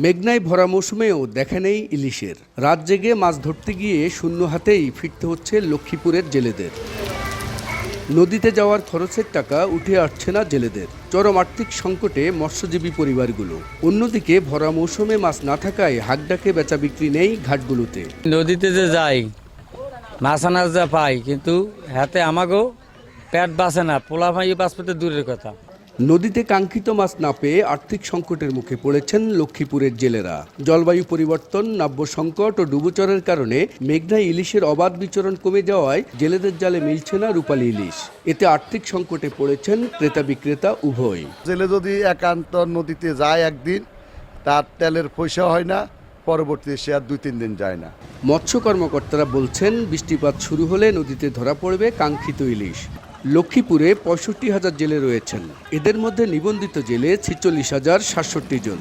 মেঘনায় ভরা মৌসুমেও দেখা নেই ইলিশের। রাত জেগে মাছ ধরতে গিয়ে শূন্য হাতেই ফিরতে হচ্ছে লক্ষ্মীপুরের জেলেদের। নদীতে যাওয়ার খরচের টাকা উঠে আসছে না জেলেদের। চরম আর্থিক সংকটে মৎস্যজীবী পরিবারগুলো। অন্যদিকে ভরা মৌসুমে মাছ না থাকায় হাকডাকে বেচা বিক্রি নেই ঘাটগুলোতে। নদীতে যে যাই মাছ আনাজ যা পাই, কিন্তু হাতে আমাকেও পেট বাঁচে না, পোলা ভাই বাঁচতে দূরের কথা। নদীতে কাঙ্ক্ষিত মাছ না পেয়ে আর্থিক সংকটের মুখে পড়েছেন লক্ষ্মীপুরের জেলেরা। জলবায়ু পরিবর্তন, নাব্য সংকট ও ডুবোচরের কারণে মেঘনায় ইলিশের অবাধ বিচরণ কমে যাওয়ায় জেলেদের জালে মিলছে না রূপালী ইলিশ। এতে আর্থিক সংকটে পড়েছেন ক্রেতা বিক্রেতা উভয়। জেলে যদি একান্ত নদীতে যায় একদিন, তার তেলের পয়সা হয় না, পরবর্তীতে সে আর 2-3 দিন যায় না। মৎস্য কর্মকর্তারা বলছেন, বৃষ্টিপাত শুরু হলে নদীতে ধরা পড়বে কাঙ্ক্ষিত ইলিশ। লক্ষ্মীপুরে 65,000 জেলে রয়েছেন। এদের মধ্যে নিবন্ধিত জেলে 46,067 জন।